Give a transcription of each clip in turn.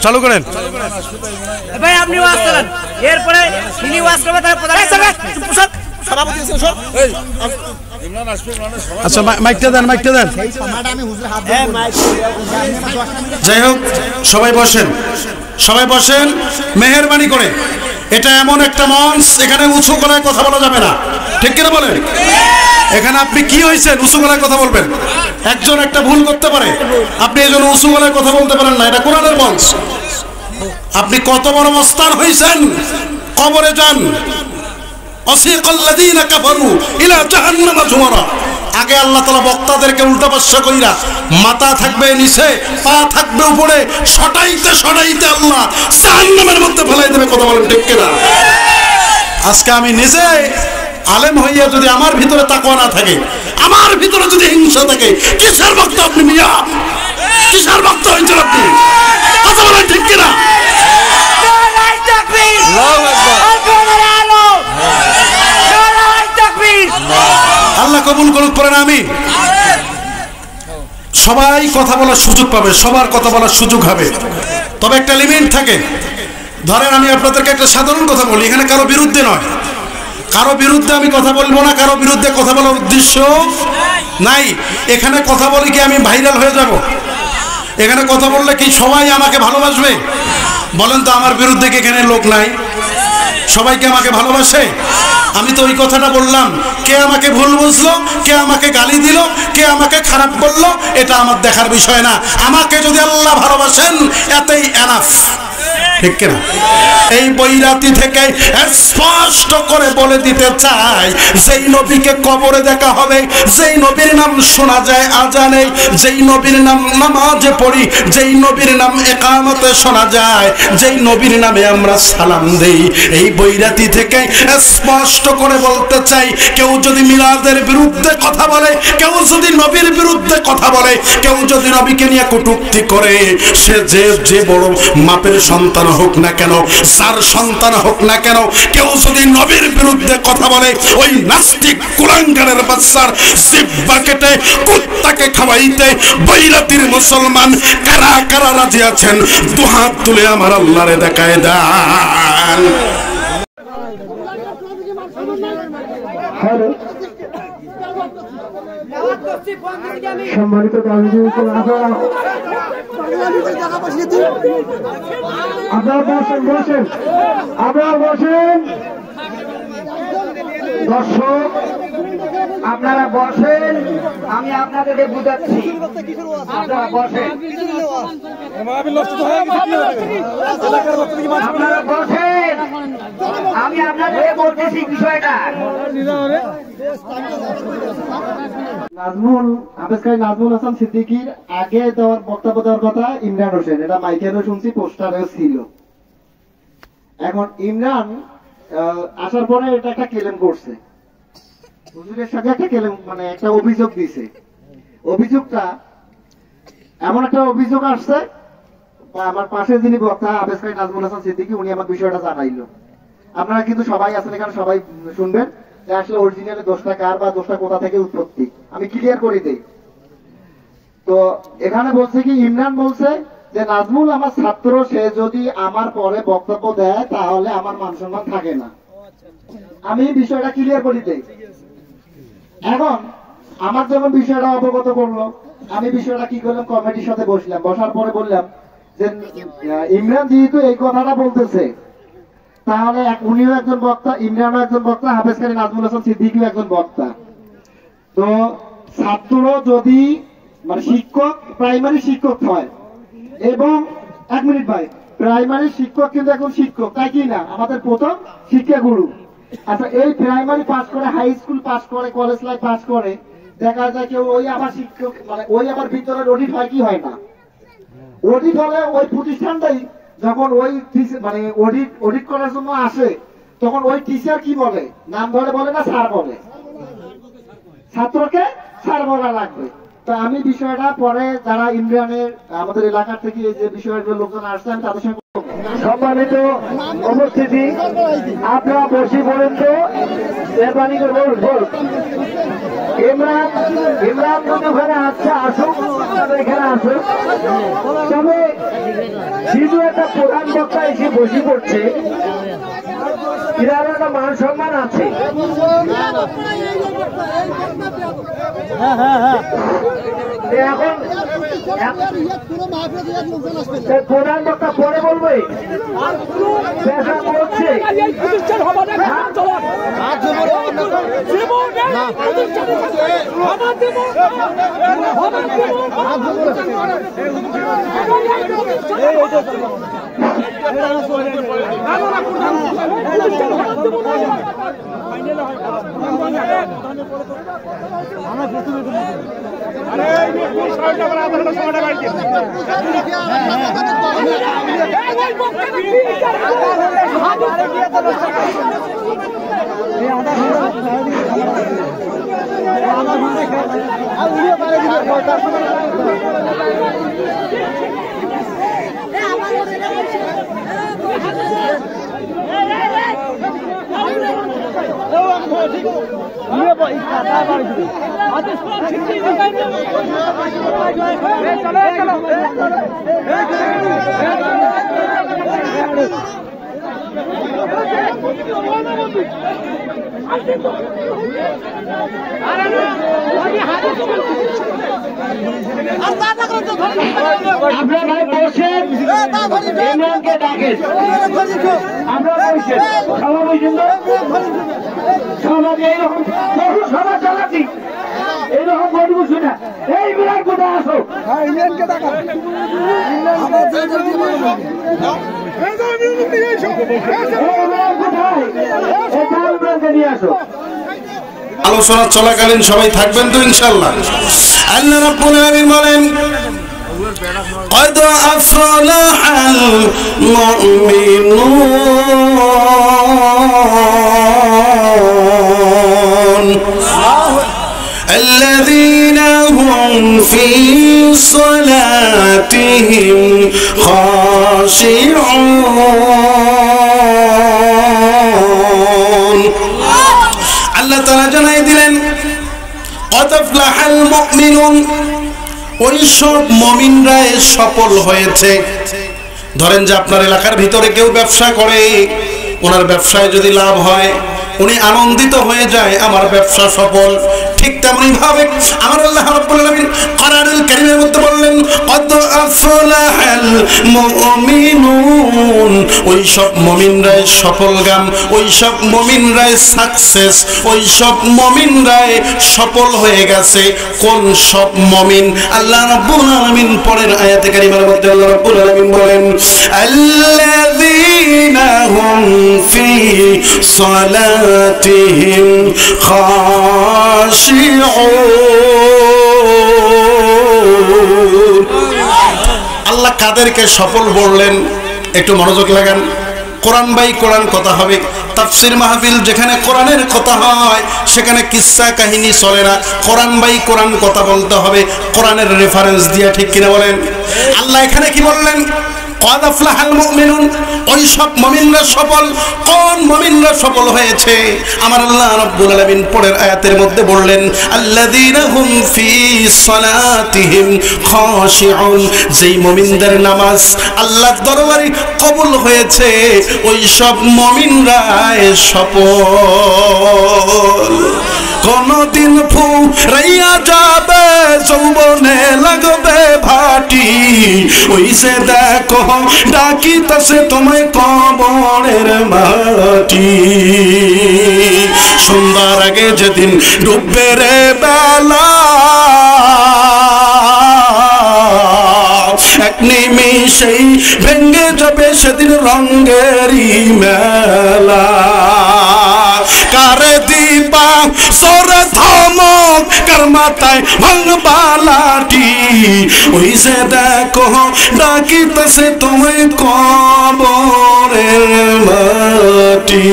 চালু করেন ভাই, আপনি ওয়াজ করেন, এরপরে তিনি ওয়াজ করবেন, আচ্ছা মাইকটা দেন, মাইকটা দেন। যাই হোক, সবাই বসেন, সবাই বসেন মেহেরবানি করে। এটা এমন একটা মঞ্চ, এখানে উঁচু গলায় কথা বলা যাবে না, ঠিক কিনা বলেন? এখানে আপনি কি হয়েছেন উঁচু গলায় কথা বলবেন? একজন একটা ভুল করতে পারে, আপনি এই জন্য উঁচু গলায় কথা বলতে পারেন না। এটা কোরআনের মঞ্চ। আপনি কত বড় মস্তান হয়েছেন, কবরে যান। অসিকাল্লাযীনা কাফারু ইলা জাহান্নামা যুমারা। আগে আল্লাহ তাআলা বক্তাদেরকে উল্টা পাশা কইরা, মাথা থাকবে নিচে, পা থাকবে উপরে, সটাইতে সটাইতে আল্লাহ জাহান্নামের মধ্যে ফেলাই দেবে। কথা বলেন ঠিক কিনা? আজকে আমি নিজে আলেম হইয়া যদি আমার ভিতরে তাকওয়া না থাকে, আমার ভিতরে যদি হিংসা থাকে, কিসের বক্তা আপনি মিয়া? কিসের বক্তা হয়েছেন আপনি? কথা বলেন ঠিক কিনা? আল্লাহ কবুল করুক। পড়েন আমি। সবাই কথা বলার সুযোগ পাবে, সবার কথা বলার সুযোগ হবে, তবে একটা লিমিট থাকে। ধরেন আমি আপনাদেরকে একটা সাধারণ কথা বলি, এখানে কারো বিরুদ্ধে নয়, কারো বিরুদ্ধে আমি কথা বলবো না, কারো বিরুদ্ধে কথা বলার উদ্দেশ্য নাই। এখানে কথা বলি কি আমি ভাইরাল হয়ে যাব? এখানে কথা বললে কি সবাই আমাকে ভালোবাসবে? বলেন তো, আমার বিরুদ্ধে কি এখানে লোক নাই? সবাইকে আমাকে ভালোবাসে? আমি তো ওই কথাটা বললাম, কে আমাকে ভুল বুঝলো, কে আমাকে গালি দিল, কে আমাকে খারাপ বললো, এটা আমার দেখার বিষয় না। আমাকে যদি আল্লাহ ভালোবাসেন, এতেই এনাফ, ঠিক কিনা? এই বৈরাতি থেকে স্পষ্ট করে বলে দিতে চাই, যেই নবীকে কবরে দেখা হবে, যেই নবীর নাম শোনা যায় আজানে, যেই নবীর নাম নামাজে পড়ি, যেই নবীর নাম ইকামতে শোনা যায়, যেই নবীর নামে আমরা সালাম দেই, এই বৈরাতি থেকে স্পষ্ট করে বলতে চাই, কেউ যদি মিলাদের বিরুদ্ধে কথা বলে, কেউ যদি নবীর বিরুদ্ধে কথা বলে, কেউ যদি নবীকে নিয়ে কটূক্তি করে, সে যে বড় মাপের সন্তান হোক না কেন, যার সন্তান হোক না কেন, কেউ যদি নবীর বিরুদ্ধে কথা বলে, ওই নাস্তিক কুলাঙ্গারের বাচ্চার জিহ্বা কেটে কুত্তাকে খাওয়াইতে বৈরাতির মুসলমান কারা কারা রাজি আছেন? দুহাত তুলে আমার আল্লাহরে দেখায় দেন। সম্মানিত আপনারা বসেন, বসেন, আপনারা বসেন। দর্শক আপনারা বসেন, আমি আপনাদেরকে বুঝাচ্ছি, আপনারা বসেন, আপনারা বসেন, আমি আপনাদেরকে বলতেছি বিষয়টা। নাজমুল নাজমুল হাসান সিদ্দিকীর আগে দেওয়ার বক্তব্য দেওয়ার কথা ইমরান হোসেন, এটা মাইকেরও শুনছি, পোস্টারেও ছিল। এখন ইমরান আসার পরে এটা একটা ক্লেম করছে, হুজুরের সাথে একটা ক্লেম, মানে একটা অভিযোগ দিছে। অভিযোগটা এমন একটা অভিযোগ আসছে, আমার পাশে যিনি বক্তা আবেদকারী নাজমুল হাসান সিদ্দিকী, উনি আমার বিষয়টা জানাইলো। আপনারা কিন্তু সবাই আছেন এখানে, সবাই শুনবেন যে আসলে অরিজিনালি দোষটা কার বা দোষটা কোথা থেকে উৎপত্তি, আমি ক্লিয়ার করে দিই। তো এখানে বলছে কি, ইমরান বলছে যে নাজমুল আমার ছাত্র, সে যদি আমার পরে বক্তব্য দেয় তাহলে আমার মান সম্মান থাকে না। আমি বিষয়টা ক্লিয়ার করে দিই। এখন আমার যখন বিষয়টা অবগত করলো, আমি বিষয়টা কি করলাম, কমিটির সাথে বসলাম, বসার পরে বললাম যে ইমরান যেহেতু এই কথাটা বলতেছে, তাহলে উনিও একজন বক্তা, ইমরানও একজন বক্তা, হাফেজকারী নাজমুল হাসান সিদ্দিকীও একজন বক্তা। তো ছাত্র যদি মানে শিক্ষক, প্রাইমারি শিক্ষক হয়, এবং 1 মিনিট ভাই, প্রাইমারি শিক্ষক কিন্তু এখন শিক্ষক, তাই কি না? আমাদের প্রথম শিক্ষা গুরু। আচ্ছা, এই প্রাইমারি পাস করে, হাই স্কুল পাস করে, কলেজ লাইফ পাস করে, দেখা যায় কেউ ওই আবার শিক্ষক, মানে ওই আবার ভিতরের অডিট হয় কি হয় না? অডিট হলে ওই প্রতিষ্ঠানটাই যখন ওই মানে অডিট করার জন্য আসে, তখন ওই টিচার কি বলে? নাম ধরে বলে না স্যার বলে? ছাত্রকে স্যার বলা লাগবে। তো আমি বিষয়টা পরে যারা ইমরানের আমাদের এলাকা থেকে যে বিষয়গুলো লোকজন আসছে আমি তাদের সঙ্গে। সম্মানিত উপস্থিতি, আপনারা বসে পড়েন তো, মেহরবানি করে বল। ইমরান যদি ওখানে আসছে আসুক, এখানে আসুক। তবে শুধু একটা প্রধান বক্তা এসে বসে পড়ছে, এর একটা মান সম্মান আছে। এখন প্রধান বক্তা পরে বলবে, বলছে আপনারা বসেন, ইমরানকে ডাকেন। আমরা বসেন, সবাই বসেন তো, সমাজে এইরকম বহু সমাজ চালাচ্ছি, এইরকম বলবো শুনে। এই বিরাট কোথায় আসো, ইমরানকে ডাকা। আলোচনা চলাকালীন সবাই থাকবেন তো ইনশাআল্লাহ। আল্লাহ রাব্বুল আলামিন বলেন, قد أفلح المؤمنون الذين هم في صلاتهم خاشعون আল্লাহ তাআলা জানাই দিলেন, قد أفلح المؤمنون, ওই সব মুমিনরা সফল হয়েছে। ধরেন যে আপনার এলাকার ভিতরে কেউ ব্যবসা করে, ওনার ব্যবসায় যদি লাভ হয় উনি আনন্দিত হয়ে যায়, আমার ব্যবসা সফল। ঠিক তেমনি ভাবে আমার আল্লাহ রাব্বুল আলামিন কোরআনুল কারীমের মধ্যে বললেন, কদ আফলাহাল মুমিনুন, ওই সব মুমিনরাই সফলগাম, ওই সব মুমিনরাই সাকসেস, ওই সব মুমিনরাই সফল হয়ে গেছে। কোন সব মুমিন? আল্লাহ রাব্বুল আলামিন পরের আয়াতে কারিমার মধ্যে আল্লাহ রাব্বুল আলামিন বলেন, আল্লাযীনা হুম ফি সালাতিহিম আল্লাহ কাদেরকে সফল বললেন একটু মনোযোগ লাগান। কোরআন বাই কোরআন কথা হবে। তাফসীর মাহফিল যেখানে কোরআনের কথা হয় সেখানে কিসসা কাহিনী চলে না, কোরআন বাই কোরআন কথা বলতে হবে, কোরআনের রেফারেন্স দিয়ে। ঠিক কিনা বলেন? আল্লাহ এখানে কি বললেন? قد أفلح المؤمنون, ওই সব মুমিনরা সফল। কোন মুমিনরা সফল হয়েছে? আমার আল্লাহ রাব্বুল আলামিন পরের আয়াতের মধ্যে বললেন, আল্লাযীনা হুম ফি সালাতিহিম খাশিউন, যেই মুমিনদের নামাজ আল্লাহর দরবারে কবুল হয়েছে ওই সব মুমিনরা সফল। কোনদিন ফুরাইয়া যাবে যৌবনে লাগবে ভাটি, ওই সে দেখো ডাকিতেছে তোমায় কবরের মাটি। সন্ধ্যার আগে যেদিন ডুববে রে বেলা, এক নিমিষেই ভেঙে যাবে সেদিন রঙেরই মেলা। মাথায় ভাঙবা লাঠি, ওই যে দেখো ডাকিতেছে তোমায় কবরের মাটি।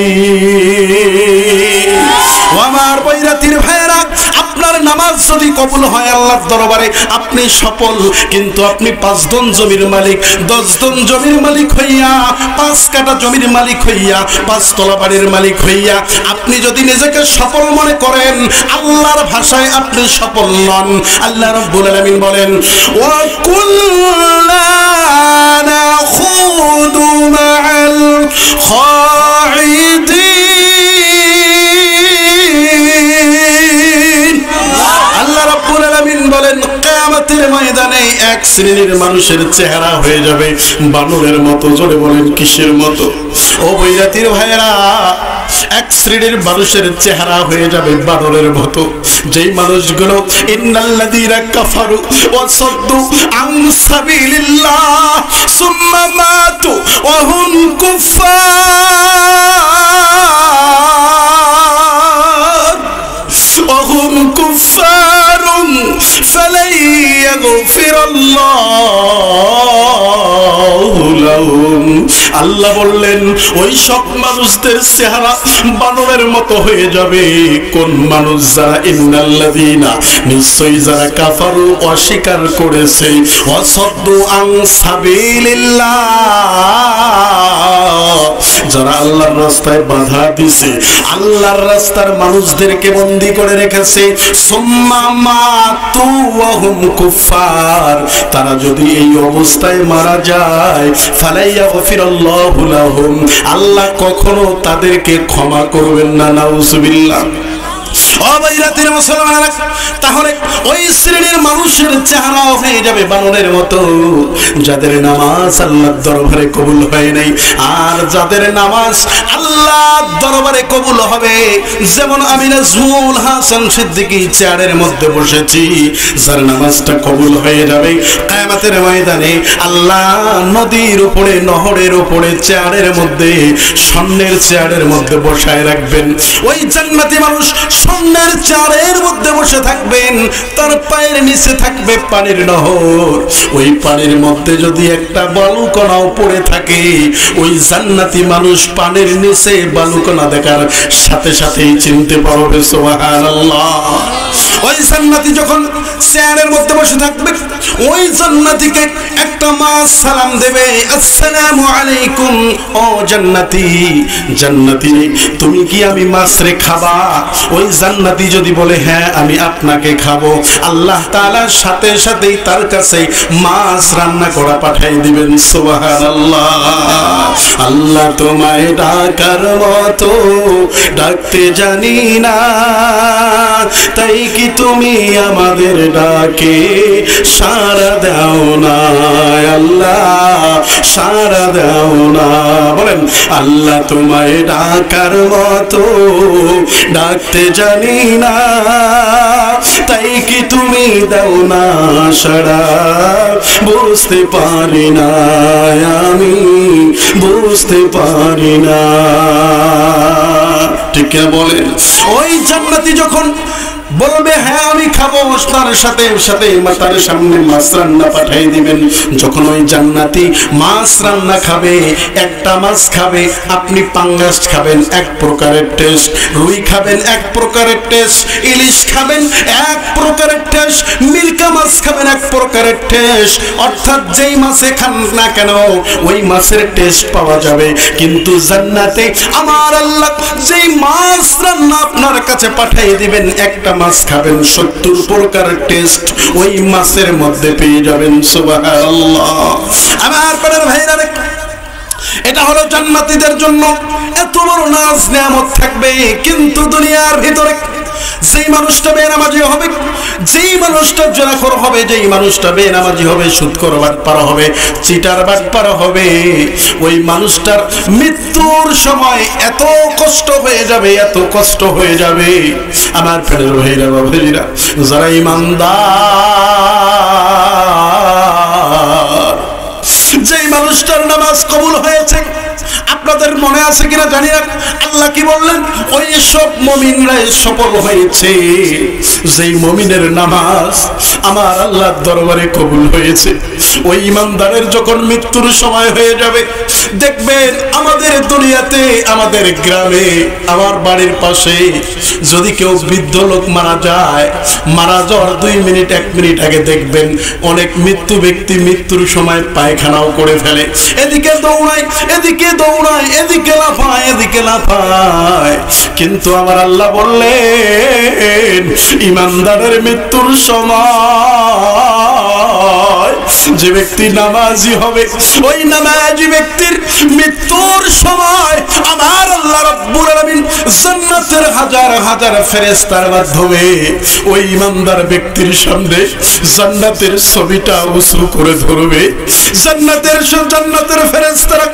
ও আমার বৈরাতির ভাইরা, আপনার নামাজ যদি কবুল হয় আল্লাহর দরবারে আপনি সফল, কিন্তু আপনি 5 দন জমির মালিক, 10 দন জমির মালিক হইয়া, 5 কাঠা জমির মালিক হইয়া, 5 তলা বাড়ির মালিক হইয়া আপনি যদি নিজেকে সফল মনে করেন, আল্লাহর ভাষায় আপনি সফল নন। আল্লাহ রাব্বুল আলামিন বলেন, ওয়া কুল্লা নাখুদু মা'আল খাইদিন। আল্লাহ রাব্বুল আলামিন বলেন, কিয়ামতের ময়দানে এক শ্রেণীর মানুষের চেহারা হয়ে যাবে বানরের মতো। জোরে বলেন কিসের মতো? ও বৈরাতির ভাইরা, এক শ্রেণীর মানুষের চেহারা হয়ে যাবে বানরের মতো, যেই মানুষগুলো ইন্নাল্লাযীনা কাফারু ওয়া সাদ্দু আন সাবিলিল্লাহ সুম্মা মাতু ওয়া হুম কুফফার ওয়া হুম কুফফারুন ফালাই ইয়াগফিরাল্লাহু লাহুম। আল্লাহ বললেন ওই সব মানুষদের চেহারা বানরের মতো হয়ে যাবে। কোন মানুষ? যারা ইন্নাল্লাযীনা, নিশ্চয়ই যারা কাফারু, অস্বীকার করেছে, ওয়াসাদ্দু আন সাবিলিল্লাহ, যারা আল্লাহর রাস্তায় বাধা দিছে, আল্লাহর রাস্তার মানুষদেরকে বন্দী করে রেখেছে, সুম্মা মাতু ওয়া হুম কুফফার, তারা যদি এই অবস্থায় মারা যায়, ফালাইয়া গফিরাল্লাহু লাহুম, আল্লাহ কখনো তাদেরকে ক্ষমা করবেন না। নাউযুবিল্লাহ। অবৈরাতের মুসলমানেরা, তাহলে ওই শ্রেণীর মানুষের চেহারা হয়ে যাবে বানরের মতো, যাদের নামাজ আল্লাহর দরবারে কবুল হয় নাই। আর যাদের নামাজ আল্লাহর দরবারে কবুল হবে, যেমন আমি নাজমুল হাসান সিদ্দিকী চেয়ারের মধ্যে বসেছি, যার নামাজটা কবুল হয়ে যাবে কিয়ামতের ময়দানে আল্লাহ নদীর উপরে, নহরের উপরে চেয়ারের মধ্যে, স্বর্ণের চেয়ারের মধ্যে বসায় রাখবেন। ওই জান্নাতি মানুষ স্বর্ণের চেয়ারের মধ্যে বসে থাকবেন, তার পায়ের নিচে থাকবে পানির নহর। ওই পানির মধ্যে যদি একটা বালুকণাও পড়ে থাকে, ওই জান্নাতি মানুষ পানির নিচে বালুকণা দেখার সাথে সাথেই চিনতে পারবে। সুবহানাল্লাহ। ওই জান্নাতি যখন চেয়ারের মধ্যে বসে থাকবে, ওই জান্নাতিকে একটা মাছ সালাম দেবে, আসসালামু আলাইকুম। ও জান্নাতি, জান্নাতি তুমি কি আমি মাছ রে খাবা? ওই জান্নাতি যদি বলে হ্যাঁ আমি আপনাকে খাবো, আল্লাহ তাআলার সাথে সাথেই তার কাছে মাছ রান্না করা পাঠিয়ে দিবেন। সুবহানাল্লাহ। আল্লাহ তোমায় ডাকার মতো ডাকতে জানি না, তাই কি তুমি আমাদের ডাকে সাড়া দাও না? আল্লাহ সাড়া দাও না। বলেন, আল্লাহ তোমায় ডাকার মতো ডাকতে জানি না, তাই কি তুমি দাও না সাড়া? বুঝতে পারি না আমি, বুঝতে পারি না। ঠিক কিনা বলেন? ওই জান্নাতি যখন বলবে হ্যাঁ আমি খাবো, তার সাথে সাথে তার সামনে মাছ রান্না পাঠিয়ে দিবেন। যখন ওই জান্নাতি মাছ রান্না খাবে, একটা মাছ খাবে, আপনি পাঙ্গাস খাবেন এক প্রকারের টেস্ট, রুই খাবেন এক প্রকারের টেস্ট, ইলিশ খাবেন এক প্রকারের টেস্ট, মিরকা মাছ খাবেন এক প্রকারের টেস্ট। অর্থাৎ যেই মাছে খান না কেন ওই মাছের টেস্ট পাওয়া যাবে। কিন্তু জান্নাতে আমার আল্লাহ যেই মাছ রান্না আপনার কাছে পাঠিয়ে দিবেন, একটা মাছ খাবেন 70 প্রকার টেস্ট ওই মাছের মধ্যে পেয়ে যাবেন। সুবহানাল্লাহ। আমার প্রিয় ভাইরা, এটা হলো জান্নাতীদের জন্য এত বড় নাজ নিয়ামত থাকবে। কিন্তু দুনিয়ার ভিতরে যেই মানুষটা বেনামাজি হবে, যেই মানুষটা জেনাখোর হবে, যেই মানুষটা বেনামাজি হবে, সুদখোর বাটপার হবে, চিটার বাটপার হবে, ওই মানুষটার মৃত্যুর সময় এত কষ্ট হয়ে যাবে, এত কষ্ট হয়ে যাবে। আমার প্রিয় ভাইরা বাবাজিরা, যারা ঈমানদার, যেই মানুষটার নামাজ কবুল হয়েছে, আপনাদের মনে আছে কিনা জানি না, আল্লাহ কি বললেন? ওই সব মুমিনরা সফল হয়েছে যেই মুমিনের নামাজ আমার আল্লাহর দরবারে কবুল হয়েছে, ওই ইমানদারের যখন মৃত্যুর সময় হয়ে যাবে, দেখবেন আমাদের দুনিয়াতে, আমাদের গ্রামে, আমার বাড়ির পাশে যদি কেউ বৃদ্ধ লোক মারা যায়, মারা যাওয়ার 2 মিনিট 1 মিনিট আগে দেখবেন অনেক মৃত্যু ব্যক্তি মৃত্যুর সময় পায়খানাও করে ফেলে, এদিকে দৌড়ায়, এদিকে দৌড়ায়, এদিকে লাফায়, এদিকে লাফায়। কিন্তু আমার আল্লাহ বললেন ইমানদারের মৃত্যুর সময় যে ব্যক্তি নামাজি হবে, ওই নামাজি ব্যক্তির মৃত্যুর সময় আমার আল্লাহ রাব্বুল আলামিন জান্নাতের হাজার হাজার ফেরেশতার মাধ্যমে ওই ইমানদার ব্যক্তির সামনে জান্নাতের ছবিটা উঁচু করে ধরবে। জান্নাতের ফেরেশতারা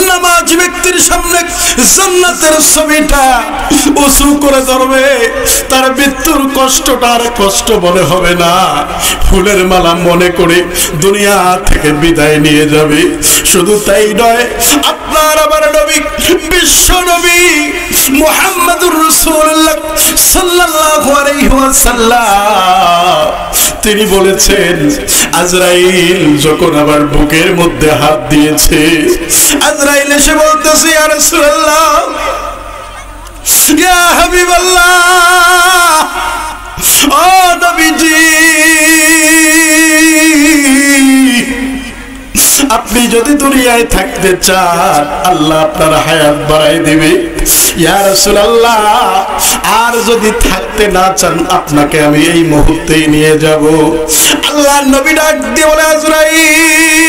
নামাজি ব্যক্তির সামনে জান্নাতের ছবিটা উঁচু করে ধরবে। তার মৃত্যুর কষ্টটা আর কষ্ট মনে হবে না, ফুলের মালা মনে করে দুনিয়া থেকে বিদায় নিয়ে যাবে। শুধু তাই নয়, আপনার আমার নবী, বিশ্ব নবী মুহাম্মদুর রাসূলুল্লাহ সাল্লাল্লাহু আলাইহি ওয়াসাল্লাম তিনি বলেছেন, আজরাইল যখন আমার বুকের মধ্যে হাত দিয়েছে, আজরাইল এসে বলতেছে, ইয়া রাসূলুল্লাহ, ইয়া হাবিবাল্লাহ, ও নবীজি, আপনি যদি দুনিয়ায় থাকতে চান আল্লাহ আপনার হায়াত বাড়াই দিবে। ইয়া রাসূলুল্লাহ, আর যদি থাকতে না চান আপনাকে আমি এই মুহূর্তেই নিয়ে যাব। আল্লাহর নবী ডাক দিয়ে বলে, আজরাইল,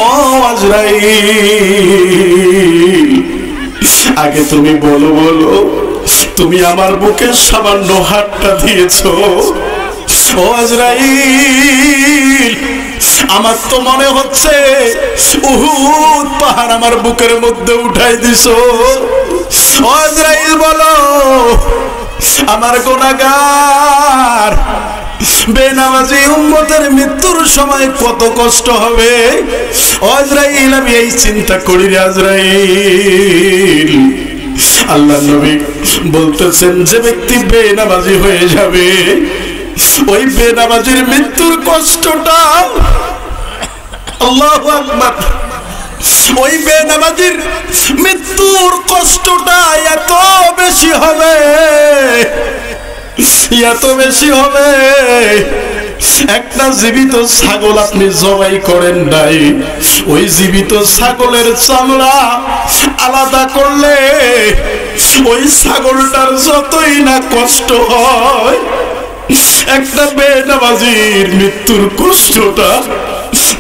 ও আজরাইল, আগে তুমি বলো, তুমি আমার বুকে সামান্য হাতটা দিয়েছো। ও আজরাইল, আমার তো মনে হচ্ছে উহুদ পাহাড় আমার বুকের মধ্যে উঠাই দিছো। ও আজরাইল বলো, আমার গুনাহগার বেনামাজি উম্মতের মৃত্যুর সময় কত কষ্ট হবে। ও আজরাইল, আমি এই চিন্তা করি রে আজরাইল। আল্লাহ নবী বলতেছেন, যে ব্যক্তি বেনামাজি হয়ে যাবে, ওই বেনামাজির মৃত্যুর কষ্টটা, আল্লাহু আকবার, ওই বেনামাজির মৃত্যুর কষ্টটা এত বেশি হবে, এত বেশি হবে। একটা জীবিত ছাগল আপনি জবাই করেন নাই, ওই জীবিত ছাগলের চামড়া আলাদা করলে ওই ছাগলটার যতই না কষ্ট হয়, একটা বেনামাজির মৃত্যুর কষ্টটা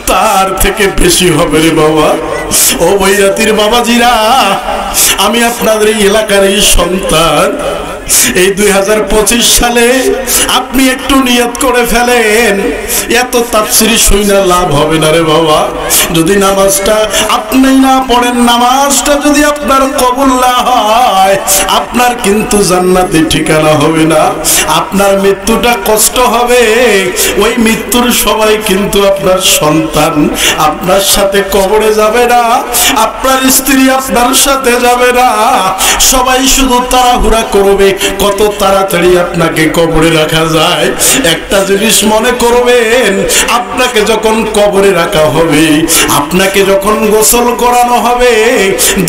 তার থেকে বেশি হবে রে বাবা। ও বৈরাতির বাবাজিরা, আমি আপনাদের এই এলাকার এই সন্তান, এই 2025 সালে আপনি একটু নিয়ত করে ফেলেন, এত তাফসীর শুনে লাভ হবে না রে বাবা। যদি নামাজটা আপনি না পড়েন, নামাজটা যদি আপনার কবুল না হয়, আপনার কিন্তু জান্নাতে ঠিকানা হবে না, আপনার মৃত্যুটা কষ্ট হবে। ওই মৃত্যুর সময় কিন্তু আপনার সন্তান আপনার সাথে কবরে যাবে না, আপনার স্ত্রী আপনার সাথে যাবে না, সবাই শুধু তাড়াহুড়া করবে কত তাড়াতাড়ি আপনাকে কবরে রাখা যায়। একটা জিনিস মনে করবেন, আপনাকে যখন কবরে রাখা হবে, আপনাকে যখন গোসল করানো হবে,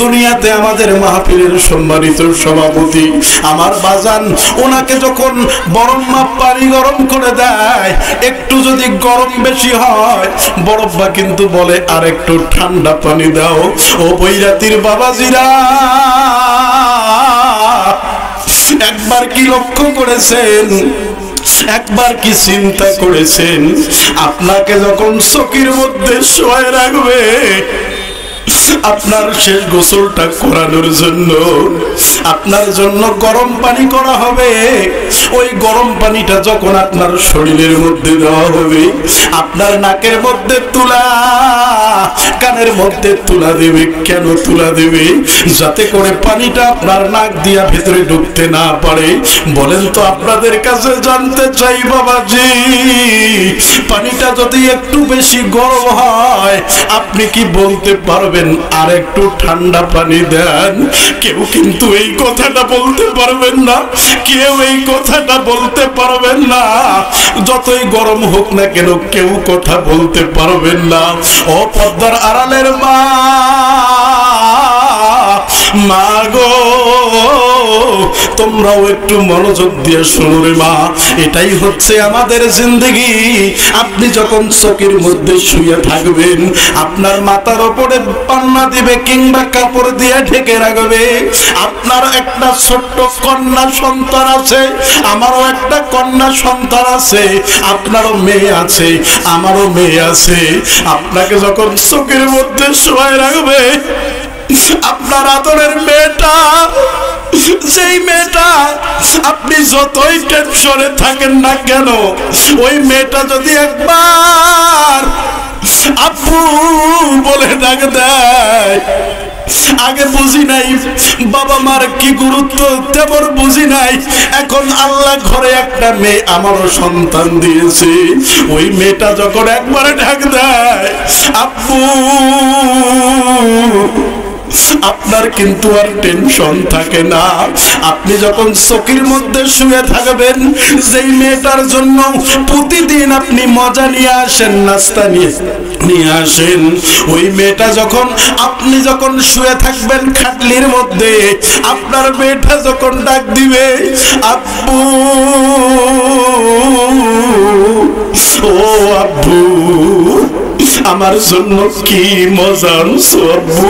দুনিয়াতে আমাদের মাহফিলের সম্মানিত সভাপতি আমার বাজান, ওনাকে যখন বরফ পানি গরম করে দেয়, একটু যদি গরম বেশি হয়, বরফা কিন্তু বলে আর একটু ঠান্ডা পানি দাও। ও বৈরাতির বাবাজিরা, একবার কি লক্ষ্য করেছেন, একবার কি চিন্তা করেছেন, আপনাকে যখন চকির মধ্যে শোয়ায় রাখবে, আপনার শেষ গোসলটা করানোর জন্য আপনার জন্য গরম পানি করা হবে। ওই গরম পানিটা যখন আপনার শরীরের মধ্যে দেওয়া হবে, আপনার নাকের মধ্যে তুলা, কানের মধ্যে তুলা দেবে। কেন তুলা দেবে? যাতে করে পানিটা আপনার নাক দিয়া ভেতরে ঢুকতে না পারে। বলেন তো, আপনাদের কাছে জানতে চাই বাবাজি, পানিটা যদি একটু বেশি গরম হয়, আপনি কি বলতে পারবেন আর একটু ঠান্ডা পানি দেন? কেউ কিন্তু এই কথাটা বলতে পারবেন না, কেউ এই কথা কথাটা বলতে পারবেন না, যতই গরম হোক না কেন কেউ কথা বলতে পারবেন না। ও পর্দার আড়ালের মা, মা গো তোমরাও একটু মনোযোগ দিয়ে শুনো রে মা, এটাই হচ্ছে আমাদের জিন্দেগি। আপনি যখন চোখের মধ্যে শুয়ে থাকবেন, আপনার মাথার উপরে পান্না দিবে কিংবা কাপড় দিয়ে ঢেকে রাখবে। আপনার একটা ছোট্ট কন্যা সন্তান আছে, আমারও একটা কন্যা সন্তান আছে, আপনারও মেয়ে আছে, আমারও মেয়ে আছে। আপনাকে যখন চোখের মধ্যে শুয়ে রাখবে, আপনার আদরের মেয়েটা, যেই মেয়েটা আপনি যতই টেনশনে থাকেন না কেন, ওই মেয়েটা যদি একবার আপু বলে ডাক দেয়, আগে বুঝি নাই বাবা মার কি গুরুত্ব, তেমন বুঝি নাই। এখন আল্লাহ ঘরে একটা মেয়ে আমারও সন্তান দিয়েছে, ওই মেয়েটা যখন একবারে ডাক দেয় আপু, আপনার কিন্তু আর টেনশন থাকে না। আপনি যখন চোখের মধ্যে শুয়ে থাকবেন, যেই মেয়েটার জন্য প্রতিদিন আপনি মজা নিয়ে আসেন, নাস্তা নিয়ে আসেন, ওই মেয়েটা যখন আপনি যখন শুয়ে থাকবেন খাটলির মধ্যে, আপনার মেয়েটা যখন ডাক দিবে আব্বু, ও আব্বু আমার জন্য কি মজা আনছো আব্বু,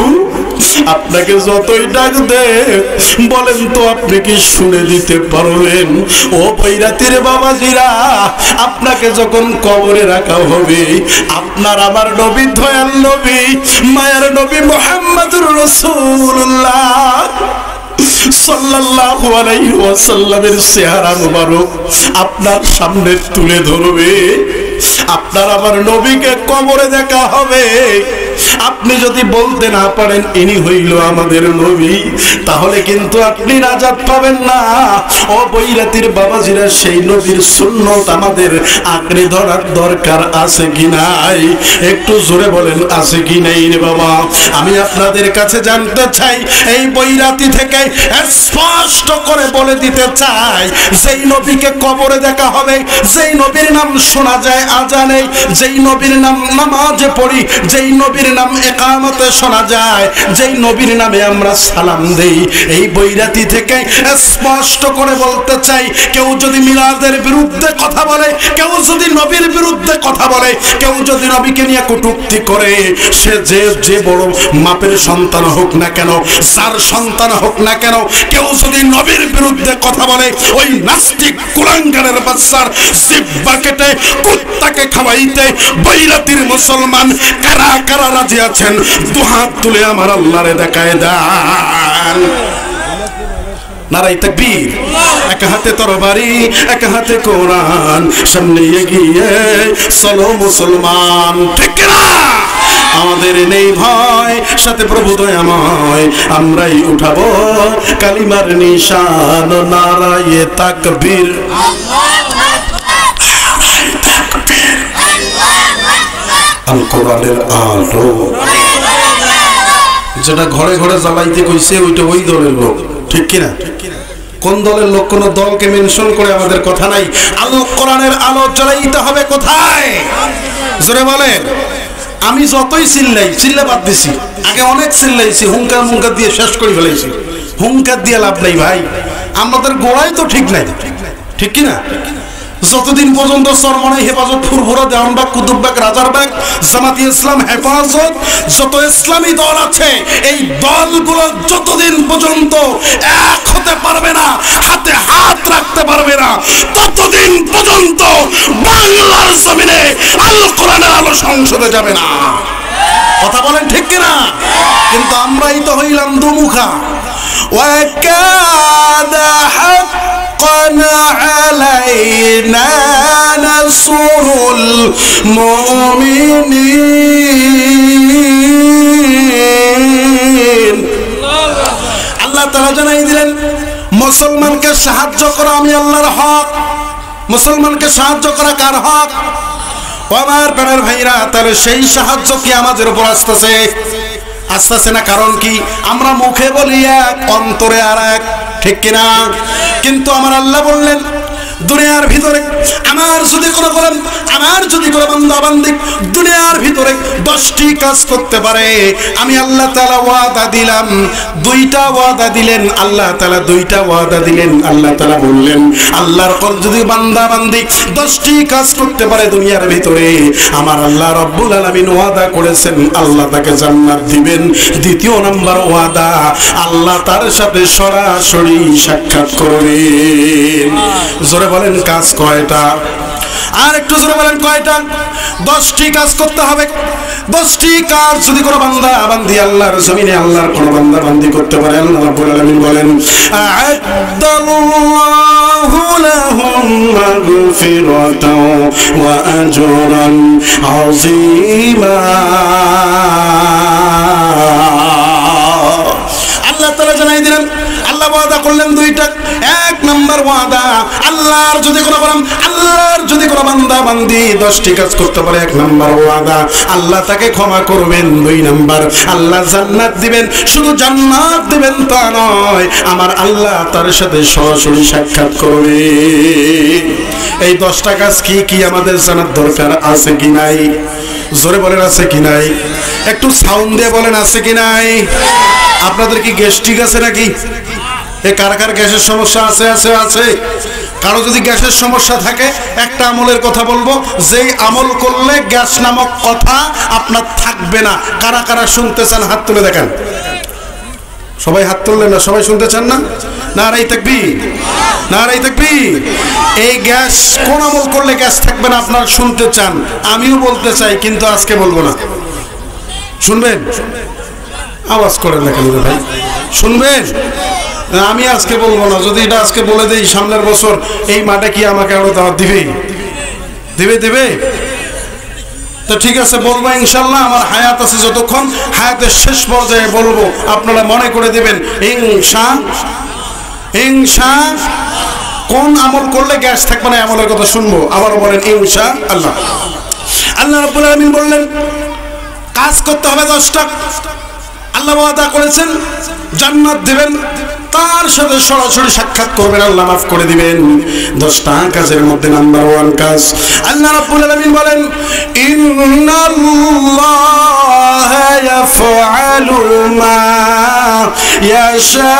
আপনাকে যতই ডাক দে বলেন তো আপনি কি শুনে দিতে পারবেন? ও বৈরাতির বাবাজিরা, আপনাকে যখন কবরে রাখা হবে, আপনার আমার নবী, দয়াল নবী, মায়ের নবী মুহাম্মদুর রাসূলুল্লাহ সাল্লাল্লাহু আলাইহি ওয়াসাল্লামের চেহারা মুবারক আপনার সামনে তুলে ধরবে। আপনার আমার নবীকে কবরে দেখা হবে। আপনি যদি বলতে না পারেন ইনি হইল আমাদের নবী, তাহলে কিন্তু আপনি নাজাত পাবেন না। ও বৈরাতির বাবাজিরা, সেই নবীর সুন্নত আমাদের আঁকড়ে ধরার দরকার আছে কি নাই? একটু জোরে বলেন আছে কি নাই রে বাবা? আমি আপনাদের কাছে জানতে চাই, এই বৈরাতি থেকে স্পষ্ট করে বলে দিতে চাই, যেই নবীকে কবরে দেখা হবে, যেই নবীর নাম শোনা যায় আজানে, যেই নবীর নাম নামাজে পড়ি, যেই নবীর নাম ইকামতে শোনা যায়, যেই নবীর নামে আমরা সালাম দেই, এই বৈরাতি থেকে স্পষ্ট করে বলতে চাই, কেউ যদি মিলাদের বিরুদ্ধে কথা বলে, কেউ যদি নবীর বিরুদ্ধে কথা বলে, কেউ যদি নবীকে নিয়ে কটূক্তি করে, সে যে বড় মাপের সন্তান হোক না কেন, যার সন্তান হোক না কেন, কেউ যদি নবীর বিরুদ্ধে কথা বলে, ওই নাস্তিক কুলাঙ্গারের বাচ্চার জিহ্বা কেটে কুত্তাকে খাওয়াইতে বৈরাতির মুসলমান কারা কারা রাজি আছেন? দুহাত তুলে আমার আল্লাহরে দেখায় দেন। নারাই তাকবীর। এক হাতে তরবারি, এক হাতে কোরআন, সামনে এগিয়ে চলো মুসলমান, ঠিক না? আমাদের নেই ভয়, সাথে প্রভু দয়াময়, আমরাই উঠাবো কালিমার নিশান, নারায়ে তাকবীর। আল কোরআনের আলো যেটা ঘরে ঘরে জ্বালাইতে কইছে, ওইটা ওই দলের লোক, ঠিক কিনা? কোন দলের লোক? কোন দলকে মেনশন করে আমাদের কথা নাই। আল কোরআনের আলো জ্বালাইতে হবে কোথায়? জোরে বলেন। আমি যতই চিল্লা বাদ দিছি, আগে অনেক চিল্লাইছি, হুঙ্কার দিয়ে শেষ করে ফেলাইছি। হুঙ্কার দিয়ে লাভ নাই ভাই, আমাদের গোড়াই তো ঠিক নাই, ঠিক কিনা? যতদিন পর্যন্ত চরমনাই হেফাজত, ফুরফুরা, দেওয়ানবাগ, কুতুববাগ, রাজারবাগ, জামাতি ইসলাম হেফাজত, যত ইসলামী দল আছে, এই দলগুলো যতদিন পর্যন্ত এক হতে পারবে না, হাতে হাত রাখতে পারবে না, ততদিন পর্যন্ত বাংলার জমিনে আল কোরআনের আলো সংসদে যাবে না। কথা বলেন ঠিক কিনা? কিন্তু আমরাই তো হইলাম দুমুখা। وكان حقا علينا نصر المؤمنين। আল্লাহ তাআলা জানাই দিলেন, মুসলমানকে সাহায্য করা আমি আল্লাহর হক। মুসলমানকে সাহায্য করা কার হক? আমার প্রাণের ভাইরা, তাহলে সেই সাহায্য কি আমাদের উপর আসতেছে? আসতেছে না। কারণ কি? আমরা মুখে বলি এক, অন্তরে আর এক, ঠিক কিনা? কিন্তু আমার আল্লাহ বললেন, দুনিয়ার ভিতরে আমার যদি কোনো বান্দা বান্দি দুনিয়ার ভিতরে 10টি কাজ করতে পারে, আমি আল্লাহ তাআলা ওয়াদা দিলাম, 2টা ওয়াদা দিলেন আল্লাহ তাআলা, 2টা ওয়াদা দিলেন আল্লাহ তাআলা বললেন, আল্লাহর পর যদি বান্দা বান্দি 10টি কাজ করতে পারে দুনিয়ার ভিতরে, আমার আল্লাহ রাব্বুল আলামিন ওয়াদা করেছেন আল্লাহ তাকে জান্নাত দিবেন। দ্বিতীয় নাম্বার ওয়াদা, আল্লাহ তার সাথে সরাসরি সাক্ষাৎ করবেন। জোরে বলেন কাজ কয়টা? আর একটু জোরে বলেন কয়টা? 10টি কাজ করতে হবে। 10টি কাজ যদি কোনো বান্দা বান্দি আল্লাহর জমিনে আল্লাহর কোনো বান্দা বান্দি করতে পারে, আল্লাহ রাব্বুল আলামিন বলেন আ'আদ্দাল্লাহু লাহুম মাগফিরাতাও ওয়া আজরান আযীমা। আল্লাহ তাআলা জানাই দিলেন, আল্লাহ ওয়াদা করলেন 2টা। 1 নাম্বার ওয়াদা, আল্লাহর যদি কোনো বান্দা বান্দি 10টি কাজ করতে পারে, 1 নাম্বার ওয়াদা আল্লাহ তাকে ক্ষমা করবেন। 2 নাম্বার আল্লাহ জান্নাত দিবেন। শুধু জান্নাত দিবেন তা নয়, আমার আল্লাহ তার সাথে সরাসরি সাক্ষাৎ করবে। এই 10টা কাজ কি কি আমাদের জানার দরকার আছে কি নাই? জোরে বলেন আছে কি নাই? একটু সাউন্ড দিয়ে বলেন আছে কি নাই? আপনাদের কি গ্যাস্ট্রিক আছে নাকি? কার কার গ্যাসের সমস্যা আছে? আছে। কারো যদি গ্যাসের সমস্যা থাকে, একটা আমলের কথা বলবো, যেই আমল করলে গ্যাস নামক কথা আপনার থাকবে না। কারা কারা শুনতে চান হাত তুলে দেখেন। সবাই হাত তুললেন না? সবাই শুনতে চান না? নারাই তাকবীর, নারাই তাকবীর। এই গ্যাস কোন আমল করলে গ্যাস থাকবে না আপনার শুনতে চান? আমিও বলতে চাই, কিন্তু আজকে বলবো না। শুনবেন? আওয়াজ করেন না কেন ভাই? শুনবেন? আমি আজকে বলবো না। যদি এটা আজকে বলে দেই, সামনের বছর এই মাঠে কি আমাকে আরো দাওয়াত দিবে? তো ঠিক আছে, বলবো ইনশাল্লাহ। আমার হায়াত আছে যতক্ষণ, হায়াতের শেষ পর্যায়ে বলবো, আপনারা মনে করে দেবেন ইনশাআল্লাহ। কোন আমল করলে গ্যাস থাকবে না আমলের কথা শুনবো। আবারও বলেন ইনশাআল্লাহ। আল্লাহ রাব্বুল আলামিন বললেন কাজ করতে হবে 10টা। আল্লাহ ওয়াদা করেছেন জান্নাত দিবেন, তার সাথে সরাসরি সাক্ষাৎ করবেন, আল্লাহ মাফ করে দিবেন। 10টা কাজের মধ্যে নাম্বার 1 কাজ, আল্লাহ রাব্বুল আলামিন বলেন ইন্নাল্লাহা ইয়াফআলু মা ইয়াশা।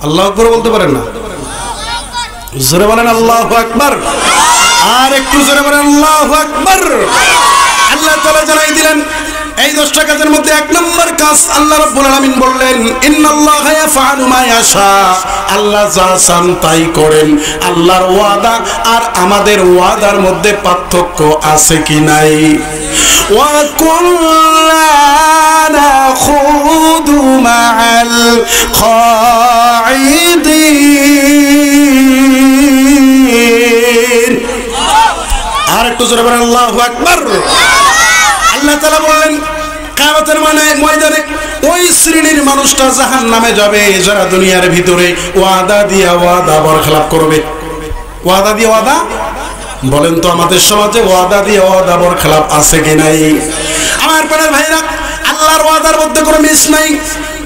আল্লাহু আকবার বলতে পারেন না? জোরে বলেন আল্লাহু আকবার। আর একটু জোরে বলেন আল্লাহু আকবার। আল্লাহ তাআলা জানাই দিলেন এই 10টা কাজের মধ্যে 1 নম্বর কাজ, আল্লাহ রাব্বুল আলামিন বললেন ইন্নাল্লাহা ইয়াফআলু মা ইয়াশা। আল্লাহ যা চান তাই করেন। আল্লাহর ওয়াদা আর আমাদের ওয়াদার মধ্যে পার্থক্য আছে কি নাই? ওয়া কুল্লানা খুদু মাআল খাইদিন। আর একটু জোরে বলেন আল্লাহু আকবার। আল্লাহ তাআলা বললেন কিয়ামতের ময়দানে ওই শ্রেণীর মানুষটা জাহান্নামে যাবে যারা দুনিয়ার ভিতরে ওয়াদা দিয়ে ওয়াদা বরখলাপ করবে। ওয়াদা দিয়ে ওয়াদা, বলেন তো আমাদের সমাজে ওয়াদা দিয়ে ওয়াদা বরখলাপ আছে কি নাই? আমার প্রাণের ভাইরা, আল্লাহর ওয়াদার মধ্যে কোনো মিস নাই,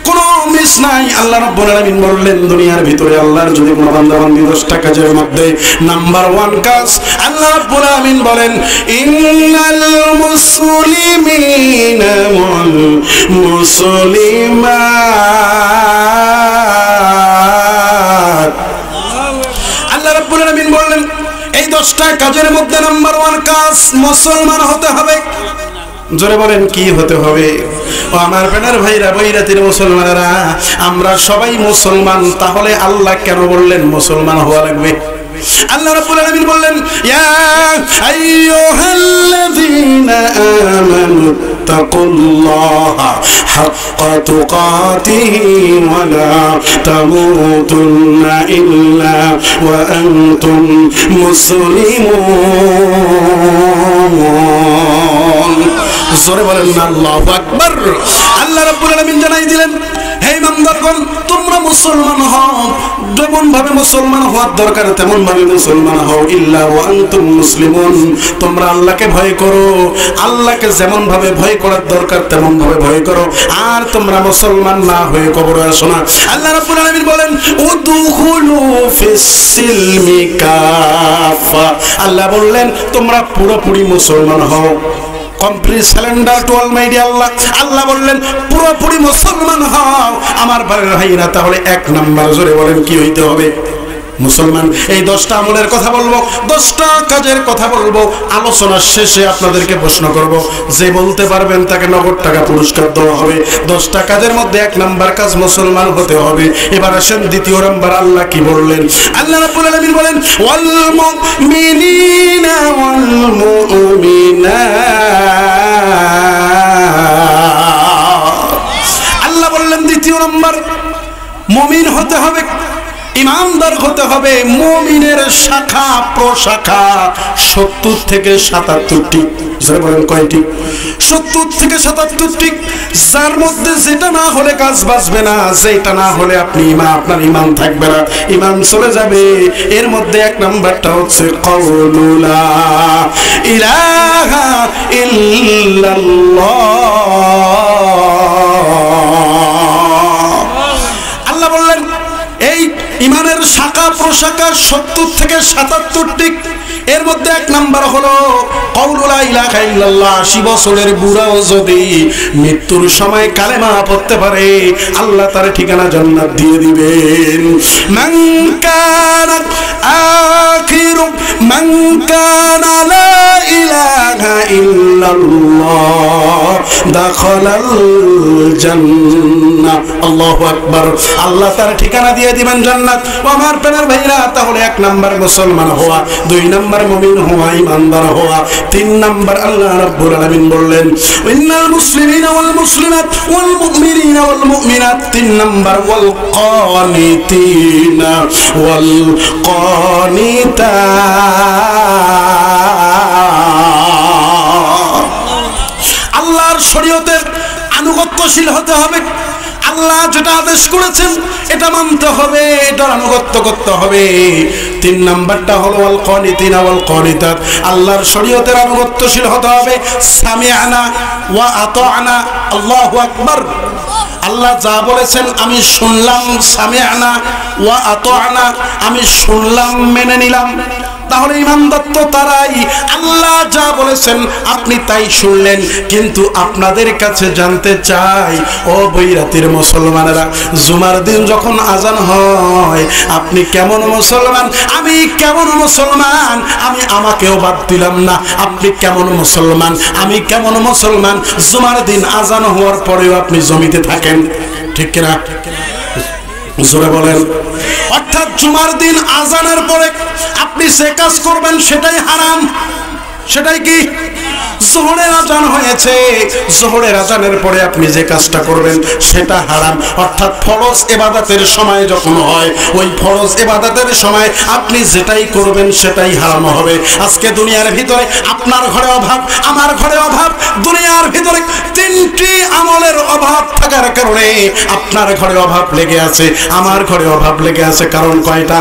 কোনো মিস নাই। আল্লাহ রাব্বুল আলামিন বললেন দুনিয়ার ভিতরে আল্লাহর যদি কোনো বান্দা বান্দি 10টা কাজের মধ্যে নাম্বার 1 কাজ, আল্লাহ রাব্বুল আলামিন বলেন ইন্নাল মুসলিমিনা ওয়াল মুসলিমাত। আল্লাহ রাব্বুল আলামিন বললেন এই 10টা কাজের মধ্যে নাম্বার 1 কাজ মুসলমান হতে হবে। জোরে বলেন কি হতে হবে? ও আমার প্রাণের ভাইরা, বৈরাতির মুসলমানেরা, আমরা সবাই মুসলমান, তাহলে আল্লাহ কেন বললেন মুসলমান হওয়া লাগবে? আল্লাহ রাব্বুল আলামিন বললেন ইয়া আইয়ুহাল্লাযীনা আমানু তাকুল্লাহা হাক্কা তুকাতিহি ওয়া লা তামুতুন্না ইল্লা ওয়া আনতুম মুসলিমুন। জোরে বলেন না আল্লাহু আকবার। আল্লাহ রাব্বুল আলামিন জানাই দিলেন হে ইমানদারগণ, তোমরা মুসলমান হও। যেমন ভাবে মুসলমান হওয়ার দরকার তেমন ভাবে মুসলমান হও। ইল্লা ওয়া আনতুম মুসলিমুন, তোমরা আল্লাহকে ভয় করো, আল্লাহকে যেমন ভাবে ভয় করার দরকার তেমন ভাবে ভয় করো, আর তোমরা মুসলমান না হয়ে কবরে আসো না। আল্লাহ রাব্বুল আলামিন বলেন উদখুলু ফিস সিলমি কাফা, আল্লাহ বললেন তোমরা পুরোপুরি মুসলমান হও, কমপ্লিট সারেন্ডার টু অলমাইটি আল্লাহ। আল্লাহ বললেন পুরোপুরি মুসলমান হও আমার ভাইরা। তাহলে এক নাম্বার জোরে বলেন কি হইতে হবে? মুসলমান। এই 10টা আমলের কথা বলবো, 10টা কাজের কথা বলবো। আলোচনার শেষে আপনাদেরকে প্রশ্ন করব, যে বলতে পারবেন তাকে নগদ টাকা পুরস্কার দেওয়া হবে। 10টা কাজের মধ্যে এক নাম্বার কাজ মুসলমান হতে হবে। এবার আসেন দ্বিতীয় নাম্বার আল্লাহ কি বললেন। আল্লাহ রাব্বুল আলামিন বলেন ওয়াল মুমিনিনা ওয়াল মুমিনাত। আল্লাহ বললেন দ্বিতীয় নাম্বার মুমিন হতে হবে, ইমানদার হতে হবে। মুমিনের শাখা প্রশাখা 70 থেকে 77টি। বলেন কয়টি? 70 থেকে 77টি। যার মধ্যে যেটা না হলে কাজ বাঁচবে না, যেটা না হলে আপনি আপনার ইমান থাকবে না, ইমান চলে যাবে। এর মধ্যে এক নাম্বারটা হচ্ছে কওলু লা ইলাহা ইল্লাল্লাহ। আল্লাহ বললেন এই ইমানের শাখা প্রশাখা 70 থেকে 77টি। এর মধ্যে এক নাম্বার হলো কওলু লা ইলাহা ইল্লাল্লাহ। 80 বছরের বুড়াও যদি মৃত্যুর সময় কালেমা পড়তে পারে আল্লাহ তার ঠিকানা জান্নাত দিয়ে দিবেন। মান কানা আখিরু মান কানা লা ইলাহা ইল্লাল্লাহ দাখালাল জান্নাহ। আল্লাহু আকবার। আল্লাহ তার ঠিকানা দিয়ে দিবেন জান্নাত। আমার প্রাণের ভাইরা, তাহলে এক নাম্বার মুসলমান হওয়া, 2 নাম্বার মুমিন হওয়া, ইমানদার হওয়া, 3 নাম্বার আল্লাহ রাব্বুল আলামিন বললেন ইন্নাল মুসলিমিনা ওয়াল মুসলিমাত ওয়াল মুমিনিনা ওয়াল মুমিনাত। 3 নাম্বার ওয়াল কানিতিনা ওয়াল কানিতাত। আল্লাহর শরীয়তের আনুগত্যশীল হতে হবে। আল্লাহ যেটা আদেশ করেছেন এটা মানতে হবে, এটার আনুগত্য করতে হবে। 3 নাম্বারটা হলো ওয়াল কানিতিনা ওয়াল কানিতাত। আল্লাহর শরীয়তের আনুগত্যশীল হতে হবে। সামিআনা ওয়া আতা'না। আল্লাহু আকবার। আল্লাহ যা বলেছেন আমি শুনলাম, সামিআনা ওয়া আতা'না, আমি শুনলাম মেনে নিলাম। তাহলে ইমানদার তো তারাই, আল্লাহ যা বলেছেন আপনি তাই শুনলেন। কিন্তু আপনাদের কাছে জানতে চাই ও বৈরাতির মুসলমানেরা, জুমার দিন যখন আজান হয় আপনি কেমন মুসলমান, আমি কেমন মুসলমান? আমি আমাকেও বাদ দিলাম না। আপনি কেমন মুসলমান, আমি কেমন মুসলমান? জুমার দিন আজান হওয়ার পরেও আপনি জমিতে থাকেন, ঠিক কিনা? জোরে বলেন। অর্থাৎ জুমার দিন আজানের পরে আপনি যে কাজ করবেন সেটাই হারাম। সেটাই কি? যোহরের আজান হয়েছে, যোহরের আজানের পরে আপনি যে কাজটা করবেন সেটা হারাম। অর্থাৎ ফরজ ইবাদতের সময় যখন হয় ওই ফরজ ইবাদতের সময় আপনি যেটাই করবেন সেটাই হারাম হবে। আজকে দুনিয়ার ভিতরে আপনার ঘরে অভাব, আমার ঘরে অভাব, দুনিয়ার ভিতরে 3টি আমলের অভাব থাকার কারণে আপনার ঘরে অভাব লেগে আছে, আমার ঘরে অভাব লেগে আছে। কারণ কয়টা?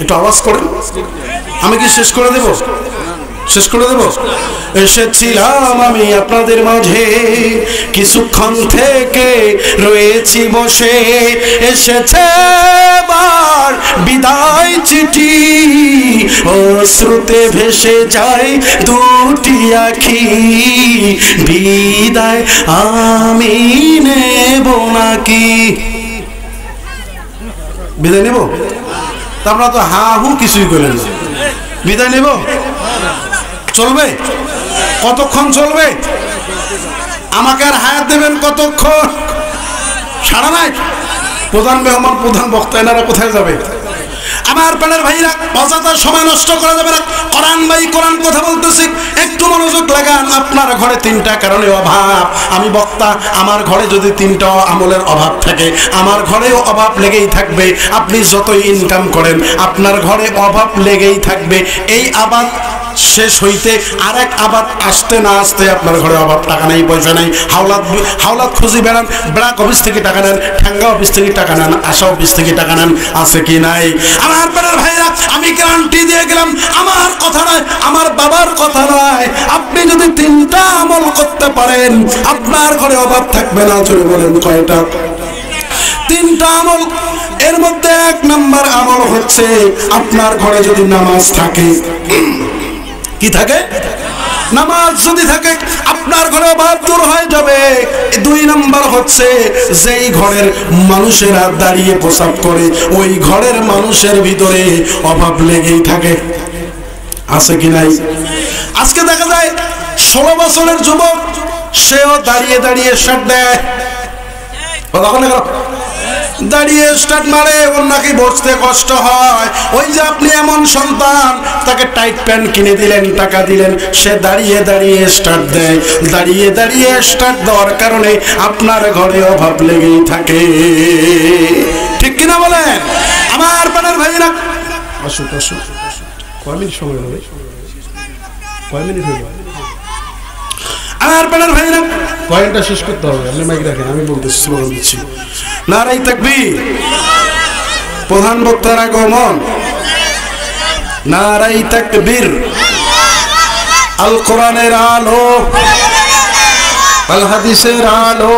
একটু আওয়াজ করেন। আমি কি শেষ করে দেব? শেষ করে দেব? এসেছিলাম আমি আপনাদের মাঝে, কিছুক্ষণ থেকে রয়েছি বসে, এসেছে বার বিদায় চিঠি, অশ্রুতে ভেসে যায় 2টি আখি, বিদায় আমি নেব নাকি? বিদায় নেব? আমরা তো হা হু কিছুই করলেন না। বিদায় নেব? চলবে? কতক্ষণ চলবে? আমাকে আর হায়াত দেবেন কতক্ষণ? সারা নাই? প্রধান মেহমান, প্রধান বক্তা, এনারা কোথায় যাবে? আমার প্রাণের ভাইরা, অযথা সময় নষ্ট করা যাবে না। কোরআন ভাই কোরআন কথা বলতেছি, একটু মনোযোগ লাগান। আপনার ঘরে 3টা কারণে অভাব। আমি বক্তা, আমার ঘরে যদি 3টা আমলের অভাব থাকে আমার ঘরেও অভাব লেগেই থাকবে। আপনি যতই ইনকাম করেন আপনার ঘরে অভাব লেগেই থাকবে। এই শেষ হইতে আরেক আবাদ আসতে না আসতে আপনার ঘরে অভাব, টাকা নেই, পয়সা নেই, হাওলাত খুঁজি বেড়ান, ব্রাক অফিস থেকে টাকা নেন, ঠ্যাঙ্গা অফিস থেকে টাকা নেন, আশা অফিস থেকে টাকা নেন, আছে কি নাই? আমার বেড়ার ভাইরা, আমি গ্যারান্টি দিয়ে গেলাম, আমার কথা নয়, আমার বাবার কথা নয়, আপনি যদি 3টা আমল করতে পারেন আপনার ঘরে অভাব থাকবে না। চলে বলেন কয়টা? 3টা আমল। এর মধ্যে 1 নাম্বার আমল হচ্ছে আপনার ঘরে যদি নামাজ থাকে। কি থাকে? নামাজ যদি থাকে আপনার ঘরে অভাব দূর হয়ে যাবে। 2 নাম্বার হচ্ছে যেই ঘরের মানুষেরা দাঁড়িয়ে প্রসাব করে ওই ঘরের মানুষের ভিতরে অভাব লেগেই থাকে, আছে কি নাই? আজকে দেখা যায় 16 বছরের যুবক, সেও দাঁড়িয়ে দাঁড়িয়ে শার্ট দেয়, দাঁড়িয়ে স্টার্ট মারে, ওর নাকি বসতে কষ্ট হয়। ওই যে আপনি এমন সন্তান, তাকে টাইট প্যান্ট কিনে দিলেন, টাকা দিলেন, সে দাঁড়িয়ে দাঁড়িয়ে স্টার্ট দেয়, দাঁড়িয়ে দাঁড়িয়ে স্টার্ট দেওয়ার কারণে আপনার ঘরে অভাব লেগেই থাকে। ঠিক কিনা বলেন আমার পাড়ার ভাইরা? আসুক আসুক, কয় মিনিট সময় হবে? কয় মিনিট হইল? আমার পাড়ার ভাইরা, পয়েন্টটা শেষ করতে হবে। আপনি মাইক রাখেন, আমি বলতেছি, স্লোগান দিচ্ছি। নারাই তাকবীর, প্রধান বক্তার আগমন, নারাই তাকবীর, আল কোরআনের আলো, আল হাদিসের আলো।